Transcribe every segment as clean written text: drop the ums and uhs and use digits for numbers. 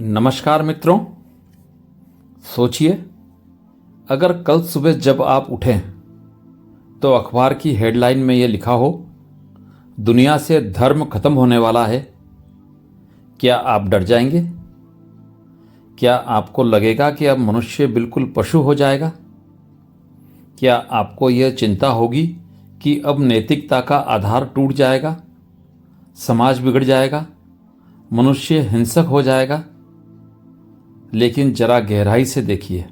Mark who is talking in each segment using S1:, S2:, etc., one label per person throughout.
S1: नमस्कार मित्रों। सोचिए, अगर कल सुबह जब आप उठें तो अखबार की हेडलाइन में यह लिखा हो, दुनिया से धर्म खत्म होने वाला है। क्या आप डर जाएंगे? क्या आपको लगेगा कि अब मनुष्य बिल्कुल पशु हो जाएगा? क्या आपको यह चिंता होगी कि अब नैतिकता का आधार टूट जाएगा, समाज बिगड़ जाएगा, मनुष्य हिंसक हो जाएगा? लेकिन जरा गहराई से देखिए,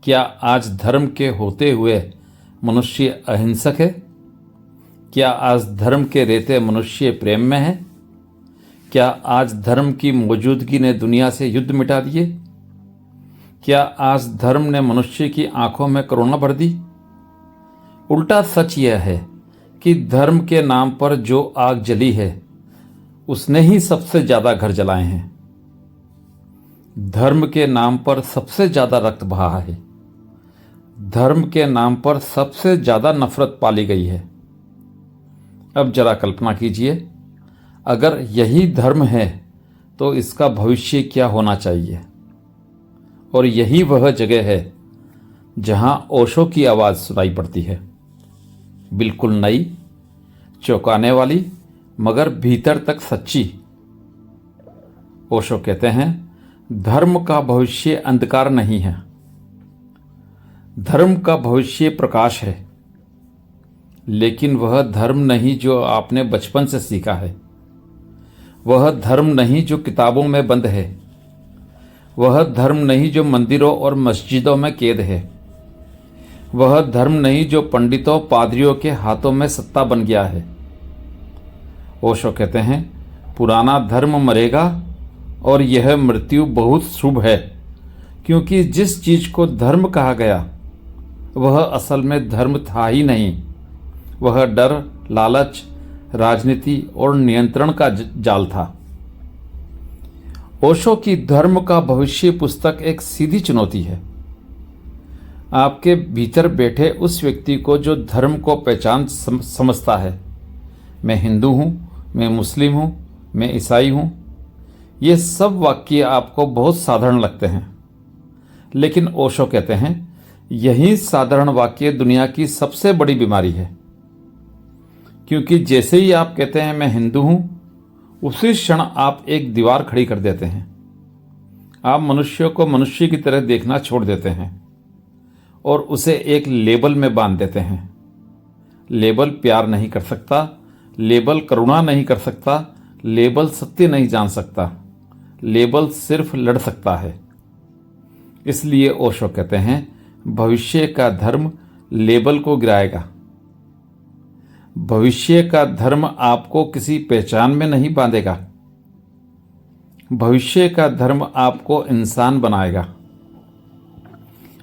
S1: क्या आज धर्म के होते हुए मनुष्य अहिंसक है? क्या आज धर्म के रहते मनुष्य प्रेम में है? क्या आज धर्म की मौजूदगी ने दुनिया से युद्ध मिटा दिए? क्या आज धर्म ने मनुष्य की आंखों में करुणा भर दी? उल्टा सच यह है कि धर्म के नाम पर जो आग जली है, उसने ही सबसे ज्यादा घर जलाए हैं। धर्म के नाम पर सबसे ज्यादा रक्त बहा है। धर्म के नाम पर सबसे ज्यादा नफरत पाली गई है। अब जरा कल्पना कीजिए, अगर यही धर्म है तो इसका भविष्य क्या होना चाहिए। और यही वह जगह है जहां ओशो की आवाज सुनाई पड़ती है, बिल्कुल नई, चौंकाने वाली, मगर भीतर तक सच्ची। ओशो कहते हैं, धर्म का भविष्य अंधकार नहीं है, धर्म का भविष्य प्रकाश है। लेकिन वह धर्म नहीं जो आपने बचपन से सीखा है, वह धर्म नहीं जो किताबों में बंद है, वह धर्म नहीं जो मंदिरों और मस्जिदों में कैद है, वह धर्म नहीं जो पंडितों पादरियों के हाथों में सत्ता बन गया है। ओशो कहते हैं, पुराना धर्म मरेगा और यह मृत्यु बहुत शुभ है, क्योंकि जिस चीज को धर्म कहा गया वह असल में धर्म था ही नहीं। वह डर, लालच, राजनीति और नियंत्रण का जाल था। ओशो की धर्म का भविष्य पुस्तक एक सीधी चुनौती है आपके भीतर बैठे उस व्यक्ति को जो धर्म को पहचान समझता है। मैं हिंदू हूं, मैं मुस्लिम हूं, मैं ईसाई हूं। ये सब वाक्य आपको बहुत साधारण लगते हैं, लेकिन ओशो कहते हैं यही साधारण वाक्य दुनिया की सबसे बड़ी बीमारी है। क्योंकि जैसे ही आप कहते हैं मैं हिंदू हूं, उसी क्षण आप एक दीवार खड़ी कर देते हैं। आप मनुष्य को मनुष्य की तरह देखना छोड़ देते हैं और उसे एक लेबल में बांध देते हैं। लेबल प्यार नहीं कर सकता, लेबल करुणा नहीं कर सकता, लेबल सत्य नहीं जान सकता, लेबल सिर्फ लड़ सकता है। इसलिए ओशो कहते हैं, भविष्य का धर्म लेबल को गिराएगा। भविष्य का धर्म आपको किसी पहचान में नहीं बांधेगा। भविष्य का धर्म आपको इंसान बनाएगा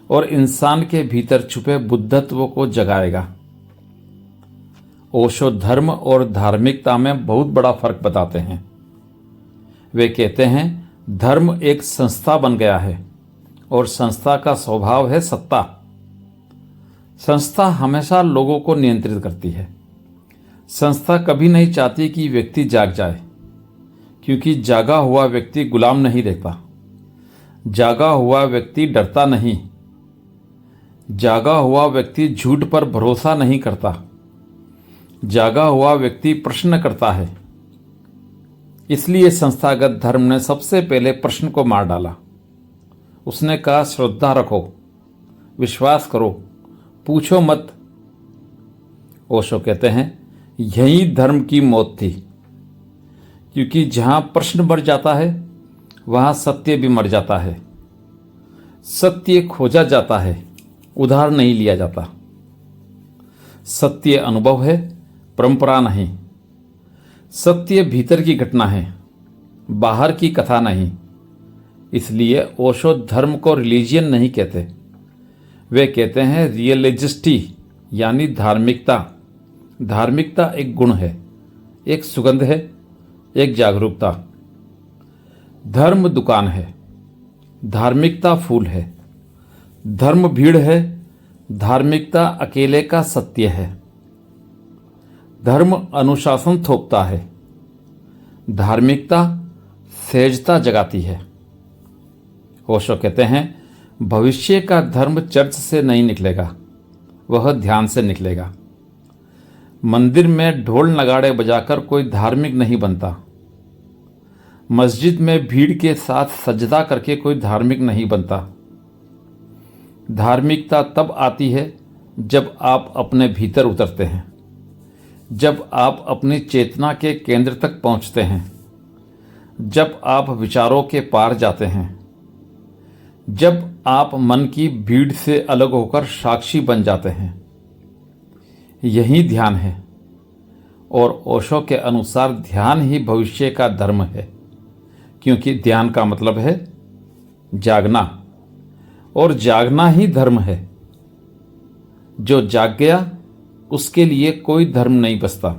S1: और इंसान के भीतर छुपे बुद्धत्व को जगाएगा। ओशो धर्म और धार्मिकता में बहुत बड़ा फर्क बताते हैं। वे कहते हैं, धर्म एक संस्था बन गया है और संस्था का स्वभाव है सत्ता। संस्था हमेशा लोगों को नियंत्रित करती है। संस्था कभी नहीं चाहती कि व्यक्ति जाग जाए, क्योंकि जागा हुआ व्यक्ति गुलाम नहीं रहता। जागा हुआ व्यक्ति डरता नहीं। जागा हुआ व्यक्ति झूठ पर भरोसा नहीं करता। जागा हुआ व्यक्ति प्रश्न करता है। इसलिए संस्थागत धर्म ने सबसे पहले प्रश्न को मार डाला। उसने कहा, श्रद्धा रखो, विश्वास करो, पूछो मत। ओशो कहते हैं, यही धर्म की मौत थी, क्योंकि जहां प्रश्न मर जाता है वहां सत्य भी मर जाता है। सत्य खोजा जाता है, उधार नहीं लिया जाता। सत्य अनुभव है, परंपरा नहीं। सत्य भीतर की घटना है, बाहर की कथा नहीं। इसलिए ओशो धर्म को रिलीजियन नहीं कहते, वे कहते हैं रियलिजिस्टी, यानी धार्मिकता। धार्मिकता एक गुण है, एक सुगंध है, एक जागरूकता। धर्म दुकान है, धार्मिकता फूल है। धर्म भीड़ है, धार्मिकता अकेले का सत्य है। धर्म अनुशासन थोपता है, धार्मिकता सहजता जगाती है। ओशो कहते हैं, भविष्य का धर्म चर्च से नहीं निकलेगा, वह ध्यान से निकलेगा। मंदिर में ढोल नगाड़े बजाकर कोई धार्मिक नहीं बनता। मस्जिद में भीड़ के साथ सजदा करके कोई धार्मिक नहीं बनता। धार्मिकता तब आती है जब आप अपने भीतर उतरते हैं, जब आप अपनी चेतना के केंद्र तक पहुंचते हैं, जब आप विचारों के पार जाते हैं, जब आप मन की भीड़ से अलग होकर साक्षी बन जाते हैं। यही ध्यान है। और ओशो के अनुसार ध्यान ही भविष्य का धर्म है, क्योंकि ध्यान का मतलब है जागना, और जागना ही धर्म है। जो जाग गया उसके लिए कोई धर्म नहीं बचता,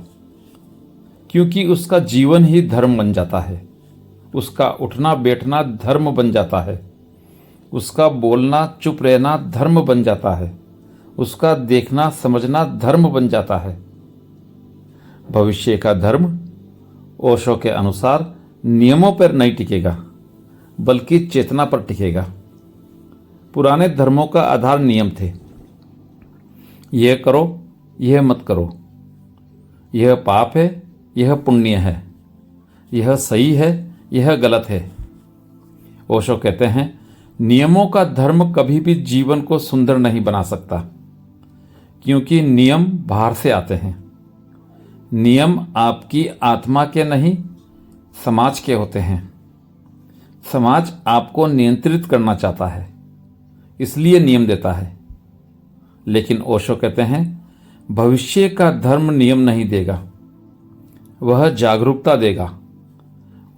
S1: क्योंकि उसका जीवन ही धर्म बन जाता है। उसका उठना बैठना धर्म बन जाता है। उसका बोलना चुप रहना धर्म बन जाता है। उसका देखना समझना धर्म बन जाता है। भविष्य का धर्म ओशो के अनुसार नियमों पर नहीं टिकेगा, बल्कि चेतना पर टिकेगा। पुराने धर्मों का आधार नियम थे। यह करो, यह मत करो, यह पाप है, यह पुण्य है, यह सही है, यह गलत है। ओशो कहते हैं, नियमों का धर्म कभी भी जीवन को सुंदर नहीं बना सकता, क्योंकि नियम बाहर से आते हैं। नियम आपकी आत्मा के नहीं, समाज के होते हैं। समाज आपको नियंत्रित करना चाहता है, इसलिए नियम देता है। लेकिन ओशो कहते हैं, भविष्य का धर्म नियम नहीं देगा, वह जागरूकता देगा।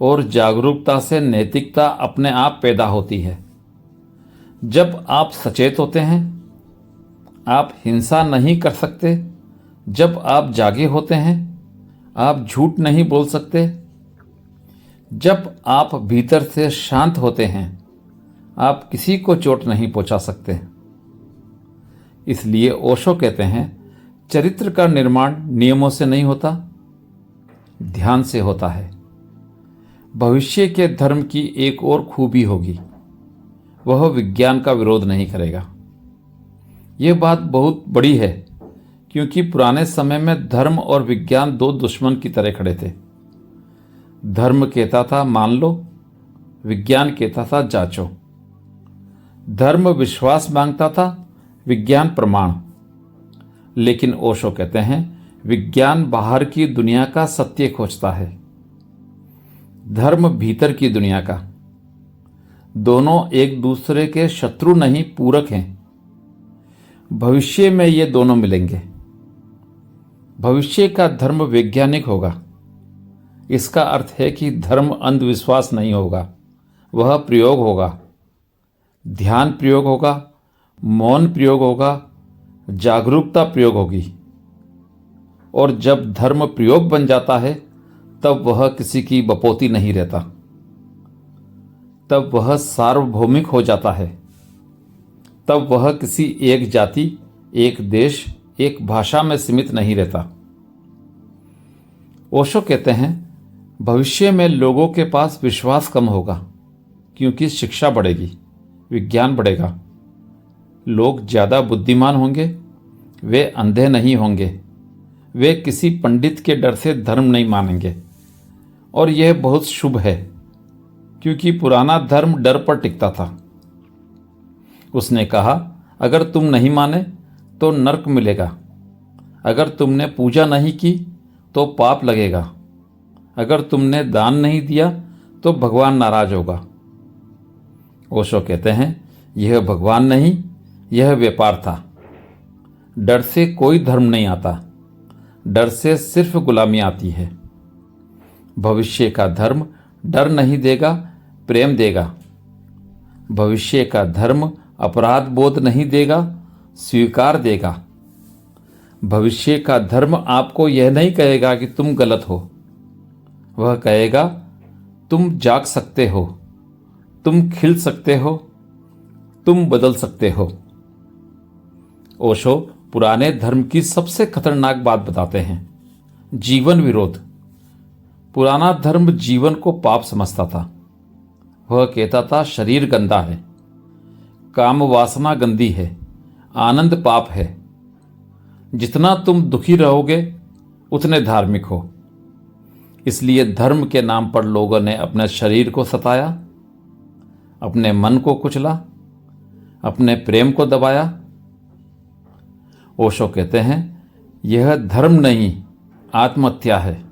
S1: और जागरूकता से नैतिकता अपने आप पैदा होती है। जब आप सचेत होते हैं, आप हिंसा नहीं कर सकते। जब आप जागे होते हैं, आप झूठ नहीं बोल सकते। जब आप भीतर से शांत होते हैं, आप किसी को चोट नहीं पहुंचा सकते। इसलिए ओशो कहते हैं, चरित्र का निर्माण नियमों से नहीं होता, ध्यान से होता है। भविष्य के धर्म की एक और खूबी होगी, वह विज्ञान का विरोध नहीं करेगा। यह बात बहुत बड़ी है, क्योंकि पुराने समय में धर्म और विज्ञान दो दुश्मन की तरह खड़े थे। धर्म कहता था मान लो, विज्ञान कहता था जांचो। धर्म विश्वास मांगता था, विज्ञान प्रमाण। लेकिन ओशो कहते हैं, विज्ञान बाहर की दुनिया का सत्य खोजता है, धर्म भीतर की दुनिया का। दोनों एक दूसरे के शत्रु नहीं, पूरक हैं। भविष्य में ये दोनों मिलेंगे। भविष्य का धर्म वैज्ञानिक होगा। इसका अर्थ है कि धर्म अंधविश्वास नहीं होगा, वह प्रयोग होगा। ध्यान प्रयोग होगा, मौन प्रयोग होगा, जागरूकता प्रयोग होगी। और जब धर्म प्रयोग बन जाता है, तब वह किसी की बपोती नहीं रहता। तब वह सार्वभौमिक हो जाता है। तब वह किसी एक जाति, एक देश, एक भाषा में सीमित नहीं रहता। ओशो कहते हैं, भविष्य में लोगों के पास विश्वास कम होगा, क्योंकि शिक्षा बढ़ेगी, विज्ञान बढ़ेगा। लोग ज़्यादा बुद्धिमान होंगे, वे अंधे नहीं होंगे। वे किसी पंडित के डर से धर्म नहीं मानेंगे। और यह बहुत शुभ है, क्योंकि पुराना धर्म डर पर टिकता था। उसने कहा, अगर तुम नहीं माने तो नरक मिलेगा। अगर तुमने पूजा नहीं की तो पाप लगेगा। अगर तुमने दान नहीं दिया तो भगवान नाराज होगा। ओशो कहते हैं, यह भगवान नहीं, यह व्यापार था। डर से कोई धर्म नहीं आता, डर से सिर्फ गुलामी आती है। भविष्य का धर्म डर नहीं देगा, प्रेम देगा। भविष्य का धर्म अपराध बोध नहीं देगा, स्वीकार देगा। भविष्य का धर्म आपको यह नहीं कहेगा कि तुम गलत हो, वह कहेगा तुम जाग सकते हो, तुम खिल सकते हो, तुम बदल सकते हो। ओशो पुराने धर्म की सबसे खतरनाक बात बताते हैं, जीवन विरोध। पुराना धर्म जीवन को पाप समझता था। वह कहता था शरीर गंदा है, काम वासना गंदी है, आनंद पाप है। जितना तुम दुखी रहोगे उतने धार्मिक हो। इसलिए धर्म के नाम पर लोगों ने अपने शरीर को सताया, अपने मन को कुचला, अपने प्रेम को दबाया। ओशो कहते हैं यह धर्म नहीं आत्महत्या है।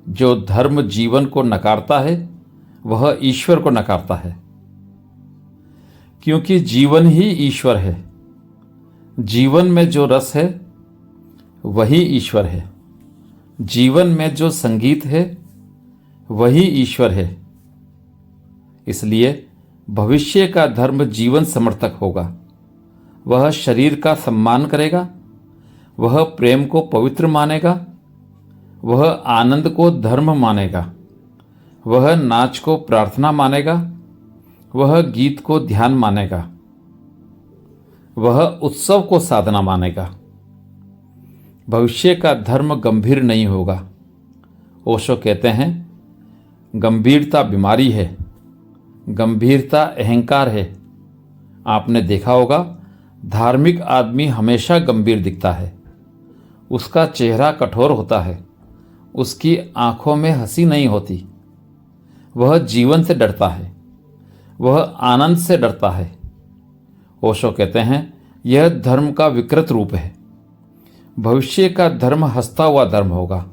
S1: जो धर्म जीवन को नकारता है वह ईश्वर को नकारता है, क्योंकि जीवन ही ईश्वर है। जीवन में जो रस है वही ईश्वर है। जीवन में जो संगीत है वही ईश्वर है। इसलिए भविष्य का धर्म जीवन समर्थक होगा। वह शरीर का सम्मान करेगा, वह प्रेम को पवित्र मानेगा, वह आनंद को धर्म मानेगा, वह नाच को प्रार्थना मानेगा, वह गीत को ध्यान मानेगा, वह उत्सव को साधना मानेगा। भविष्य का धर्म गंभीर नहीं होगा। ओशो कहते हैं गंभीरता बीमारी है, गंभीरता अहंकार है। आपने देखा होगा धार्मिक आदमी हमेशा गंभीर दिखता है। उसका चेहरा कठोर होता है, उसकी आंखों में हंसी नहीं होती। वह जीवन से डरता है, वह आनंद से डरता है। ओशो कहते हैं यह धर्म का विकृत रूप है। भविष्य का धर्म हंसता हुआ धर्म होगा।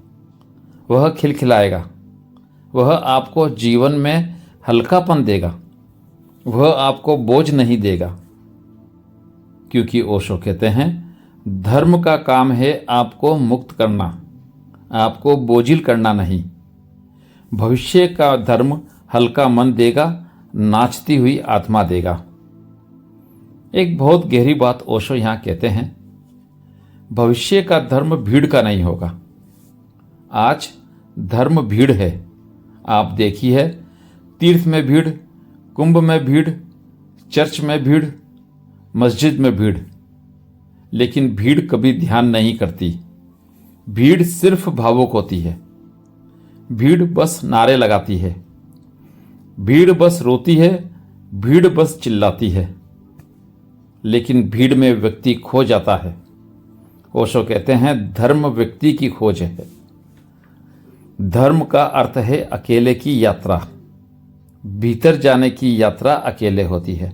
S1: वह खिलखिलाएगा, वह आपको जीवन में हल्कापन देगा, वह आपको बोझ नहीं देगा। क्योंकि ओशो कहते हैं धर्म का काम है आपको मुक्त करना, आपको बोझिल करना नहीं। भविष्य का धर्म हल्का मन देगा, नाचती हुई आत्मा देगा। एक बहुत गहरी बात ओशो यहाँ कहते हैं, भविष्य का धर्म भीड़ का नहीं होगा। आज धर्म भीड़ है। आप देखिए तीर्थ में भीड़, कुंभ में भीड़, चर्च में भीड़, मस्जिद में भीड़। लेकिन भीड़ कभी ध्यान नहीं करती। भीड़ सिर्फ भावुक होती है। भीड़ बस नारे लगाती है, भीड़ बस रोती है, भीड़ बस चिल्लाती है। लेकिन भीड़ में व्यक्ति खो जाता है। ओशो कहते हैं धर्म व्यक्ति की खोज है। धर्म का अर्थ है अकेले की यात्रा। भीतर जाने की यात्रा अकेले होती है।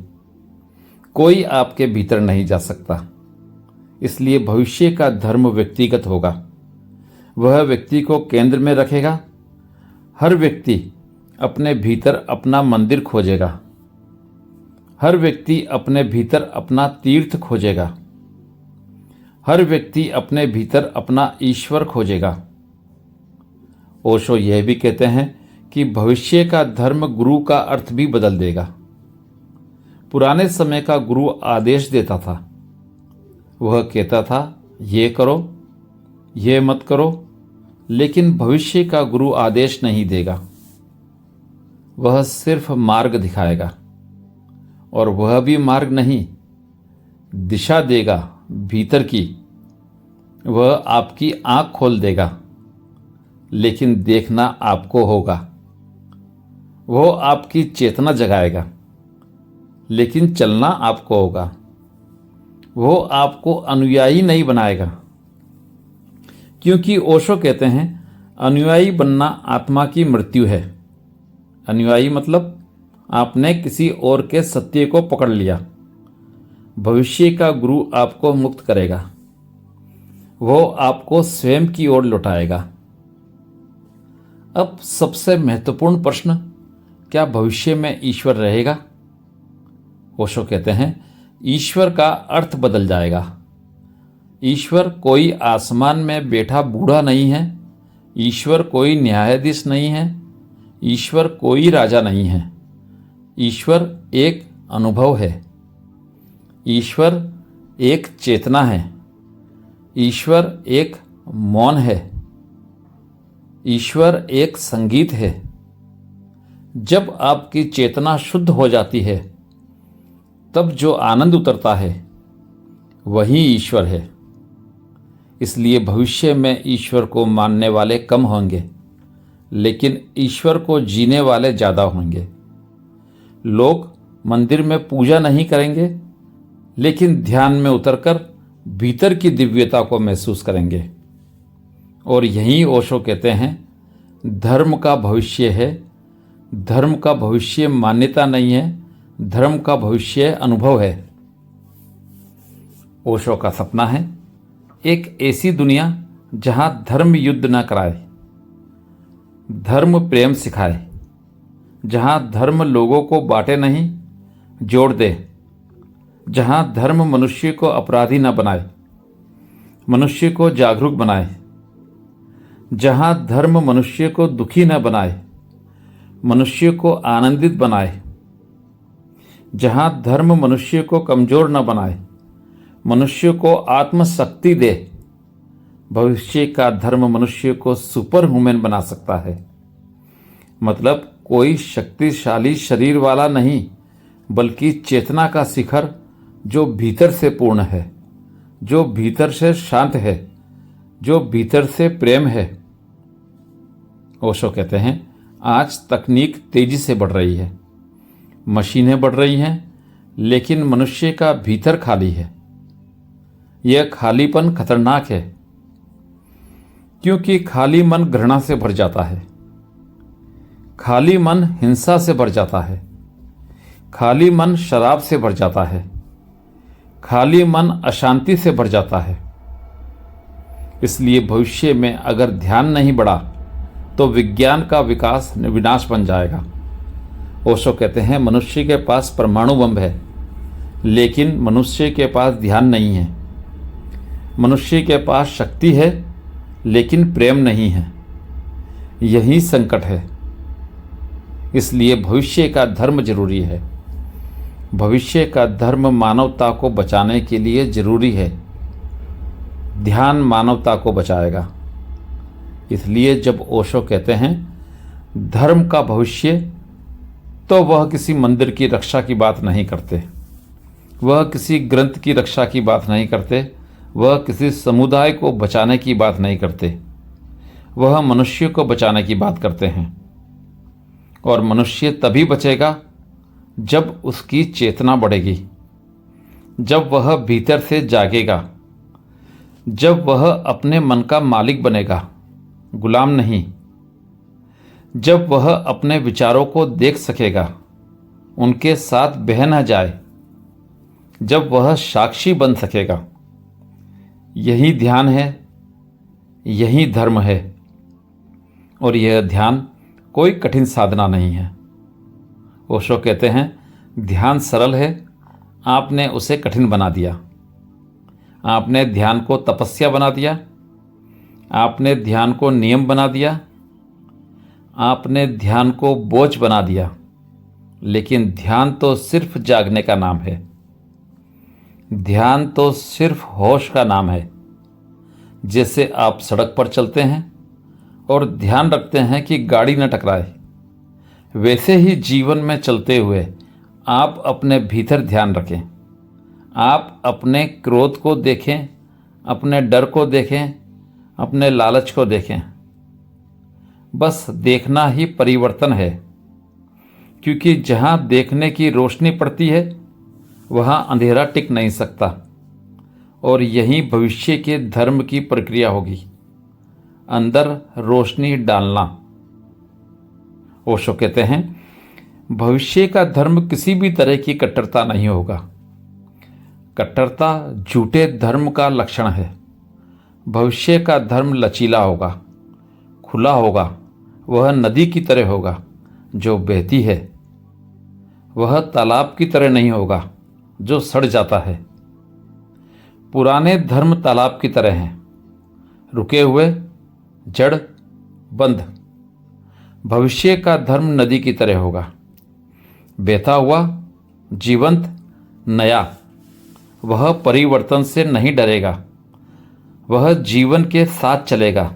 S1: कोई आपके भीतर नहीं जा सकता। इसलिए भविष्य का धर्म व्यक्तिगत होगा। वह व्यक्ति को केंद्र में रखेगा। हर व्यक्ति अपने भीतर अपना मंदिर खोजेगा। हर व्यक्ति अपने भीतर अपना तीर्थ खोजेगा। हर व्यक्ति अपने भीतर अपना ईश्वर खोजेगा। ओशो यह भी कहते हैं कि भविष्य का धर्म गुरु का अर्थ भी बदल देगा। पुराने समय का गुरु आदेश देता था। वह कहता था ये करो, ये मत करो। लेकिन भविष्य का गुरु आदेश नहीं देगा। वह सिर्फ मार्ग दिखाएगा, और वह भी मार्ग नहीं, दिशा देगा भीतर की। वह आपकी आंख खोल देगा, लेकिन देखना आपको होगा। वह आपकी चेतना जगाएगा, लेकिन चलना आपको होगा। वह आपको अनुयायी नहीं बनाएगा। क्योंकि ओशो कहते हैं अनुयायी बनना आत्मा की मृत्यु है। अनुयायी मतलब आपने किसी और के सत्य को पकड़ लिया। भविष्य का गुरु आपको मुक्त करेगा। वो आपको स्वयं की ओर लौटाएगा। अब सबसे महत्वपूर्ण प्रश्न, क्या भविष्य में ईश्वर रहेगा? ओशो कहते हैं ईश्वर का अर्थ बदल जाएगा। ईश्वर कोई आसमान में बैठा बूढ़ा नहीं है। ईश्वर कोई न्यायाधीश नहीं है। ईश्वर कोई राजा नहीं है। ईश्वर एक अनुभव है। ईश्वर एक चेतना है। ईश्वर एक मौन है। ईश्वर एक संगीत है। जब आपकी चेतना शुद्ध हो जाती है, तब जो आनंद उतरता है वही ईश्वर है। इसलिए भविष्य में ईश्वर को मानने वाले कम होंगे, लेकिन ईश्वर को जीने वाले ज़्यादा होंगे। लोग मंदिर में पूजा नहीं करेंगे, लेकिन ध्यान में उतरकर भीतर की दिव्यता को महसूस करेंगे। और यही ओशो कहते हैं, धर्म का भविष्य है। धर्म का भविष्य मान्यता नहीं है, धर्म का भविष्य अनुभव है। ओशो का सपना है एक ऐसी दुनिया जहां धर्म युद्ध न कराए, धर्म प्रेम सिखाए, जहां धर्म लोगों को बांटे नहीं जोड़ दे, जहां धर्म मनुष्य को अपराधी न बनाए, मनुष्य को जागरूक बनाए, जहां धर्म मनुष्य को दुखी न बनाए, मनुष्य को आनंदित बनाए, जहां धर्म मनुष्य को कमजोर न बनाए, मनुष्य को आत्मशक्ति दे। भविष्य का धर्म मनुष्य को सुपर ह्यूमन बना सकता है। मतलब कोई शक्तिशाली शरीर वाला नहीं, बल्कि चेतना का शिखर जो भीतर से पूर्ण है, जो भीतर से शांत है, जो भीतर से प्रेम है। ओशो कहते हैं, आज तकनीक तेजी से बढ़ रही है, मशीनें बढ़ रही हैं, लेकिन मनुष्य का भीतर खाली है। यह खालीपन खतरनाक है, क्योंकि खाली मन घृणा से भर जाता है, खाली मन हिंसा से भर जाता है, खाली मन शराब से भर जाता है, खाली मन अशांति से भर जाता है। इसलिए भविष्य में अगर ध्यान नहीं बढ़ा तो विज्ञान का विकास विनाश बन जाएगा। ओशो कहते हैं, मनुष्य के पास परमाणु बम है, लेकिन मनुष्य के पास ध्यान नहीं है। मनुष्य के पास शक्ति है, लेकिन प्रेम नहीं है। यही संकट है। इसलिए भविष्य का धर्म जरूरी है। भविष्य का धर्म मानवता को बचाने के लिए जरूरी है। ध्यान मानवता को बचाएगा। इसलिए जब ओशो कहते हैं धर्म का भविष्य, तो वह किसी मंदिर की रक्षा की बात नहीं करते, वह किसी ग्रंथ की रक्षा की बात नहीं करते, वह किसी समुदाय को बचाने की बात नहीं करते, वह मनुष्य को बचाने की बात करते हैं। और मनुष्य तभी बचेगा जब उसकी चेतना बढ़ेगी, जब वह भीतर से जागेगा, जब वह अपने मन का मालिक बनेगा, गुलाम नहीं, जब वह अपने विचारों को देख सकेगा, उनके साथ बह न जाए, जब वह साक्षी बन सकेगा। यही ध्यान है, यही धर्म है। और यह ध्यान कोई कठिन साधना नहीं है। ओशो कहते हैं, ध्यान सरल है, आपने उसे कठिन बना दिया। आपने ध्यान को तपस्या बना दिया, आपने ध्यान को नियम बना दिया, आपने ध्यान को बोझ बना दिया। लेकिन ध्यान तो सिर्फ जागने का नाम है। ध्यान तो सिर्फ होश का नाम है। जैसे आप सड़क पर चलते हैं और ध्यान रखते हैं कि गाड़ी न टकराए, वैसे ही जीवन में चलते हुए आप अपने भीतर ध्यान रखें। आप अपने क्रोध को देखें, अपने डर को देखें, अपने लालच को देखें। बस देखना ही परिवर्तन है, क्योंकि जहां देखने की रोशनी पड़ती है वहां अंधेरा टिक नहीं सकता। और यही भविष्य के धर्म की प्रक्रिया होगी, अंदर रोशनी डालना। ओशो कहते हैं, भविष्य का धर्म किसी भी तरह की कट्टरता नहीं होगा। कट्टरता झूठे धर्म का लक्षण है। भविष्य का धर्म लचीला होगा, खुला होगा। वह नदी की तरह होगा जो बहती है। वह तालाब की तरह नहीं होगा जो सड़ जाता है। पुराने धर्म तालाब की तरह हैं, रुके हुए, जड़, बंद। भविष्य का धर्म नदी की तरह होगा, बहता हुआ, जीवंत, नया। वह परिवर्तन से नहीं डरेगा, वह जीवन के साथ चलेगा,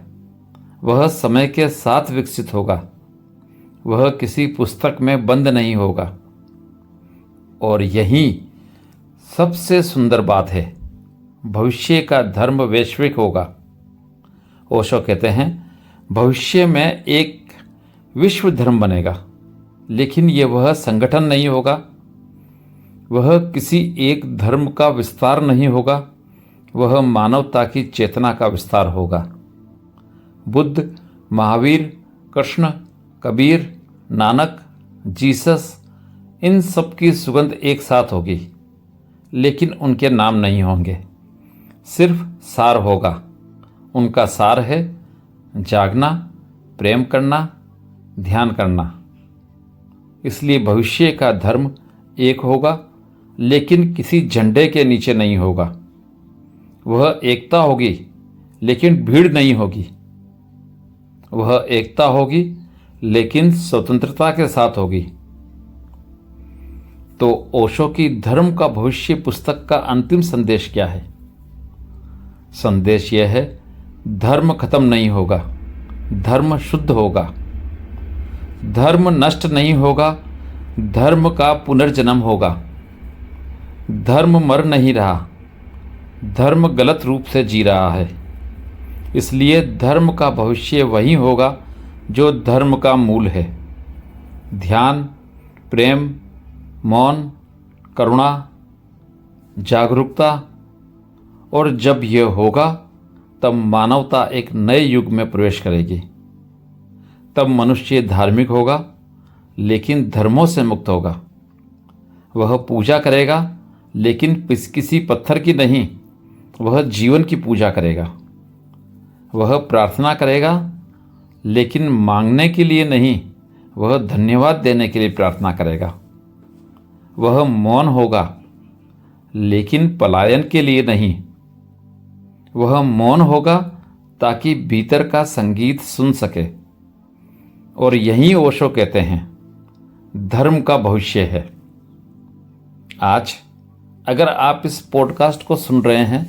S1: वह समय के साथ विकसित होगा, वह किसी पुस्तक में बंद नहीं होगा। और यही सबसे सुंदर बात है, भविष्य का धर्म वैश्विक होगा। ओशो कहते हैं, भविष्य में एक विश्व धर्म बनेगा, लेकिन ये वह संगठन नहीं होगा, वह किसी एक धर्म का विस्तार नहीं होगा, वह मानवता की चेतना का विस्तार होगा। बुद्ध, महावीर, कृष्ण, कबीर, नानक, जीसस, इन सब की सुगंध एक साथ होगी, लेकिन उनके नाम नहीं होंगे, सिर्फ सार होगा। उनका सार है जागना, प्रेम करना, ध्यान करना। इसलिए भविष्य का धर्म एक होगा, लेकिन किसी झंडे के नीचे नहीं होगा। वह एकता होगी, लेकिन भीड़ नहीं होगी। वह एकता होगी, लेकिन स्वतंत्रता के साथ होगी। तो ओशो की धर्म का भविष्य पुस्तक का अंतिम संदेश क्या है? संदेश यह है, धर्म खत्म नहीं होगा, धर्म शुद्ध होगा। धर्म नष्ट नहीं होगा, धर्म का पुनर्जन्म होगा। धर्म मर नहीं रहा, धर्म गलत रूप से जी रहा है। इसलिए धर्म का भविष्य वही होगा जो धर्म का मूल है। ध्यान, प्रेम, मौन, करुणा, जागरूकता। और जब यह होगा तब मानवता एक नए युग में प्रवेश करेगी। तब मनुष्य धार्मिक होगा, लेकिन धर्मों से मुक्त होगा। वह पूजा करेगा, लेकिन किसी पत्थर की नहीं, वह जीवन की पूजा करेगा। वह प्रार्थना करेगा, लेकिन मांगने के लिए नहीं, वह धन्यवाद देने के लिए प्रार्थना करेगा। वह मौन होगा, लेकिन पलायन के लिए नहीं, वह मौन होगा ताकि भीतर का संगीत सुन सके। और यही ओशो कहते हैं, धर्म का भविष्य है। आज अगर आप इस पॉडकास्ट को सुन रहे हैं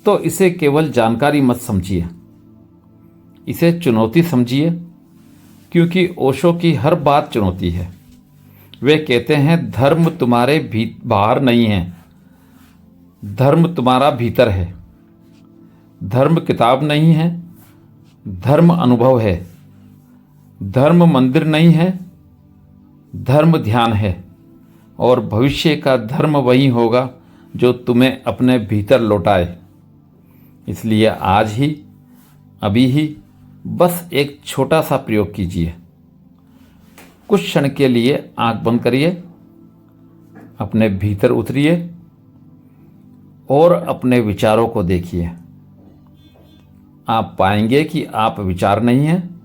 S1: तो इसे केवल जानकारी मत समझिए, इसे चुनौती समझिए, क्योंकि ओशो की हर बात चुनौती है। वे कहते हैं, धर्म तुम्हारे बाहर नहीं है, धर्म तुम्हारा भीतर है। धर्म किताब नहीं है, धर्म अनुभव है। धर्म मंदिर नहीं है, धर्म ध्यान है। और भविष्य का धर्म वही होगा जो तुम्हें अपने भीतर लौटाए। इसलिए आज ही, अभी ही बस एक छोटा सा प्रयोग कीजिए। कुछ क्षण के लिए आंख बंद करिए, अपने भीतर उतरिए और अपने विचारों को देखिए। आप पाएंगे कि आप विचार नहीं हैं,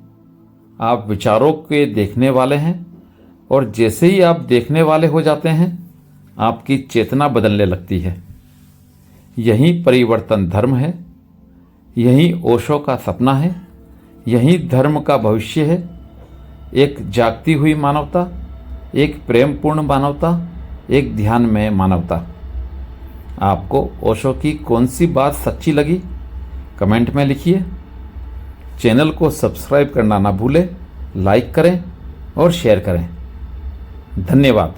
S1: आप विचारों के देखने वाले हैं। और जैसे ही आप देखने वाले हो जाते हैं, आपकी चेतना बदलने लगती है। यही परिवर्तन धर्म है, यही ओशो का सपना है, यही धर्म का भविष्य है। एक जागती हुई मानवता, एक प्रेमपूर्ण मानवता, एक ध्यान में मानवता। आपको ओशो की कौन सी बात सच्ची लगी, कमेंट में लिखिए। चैनल को सब्सक्राइब करना ना भूलें, लाइक करें और शेयर करें। धन्यवाद।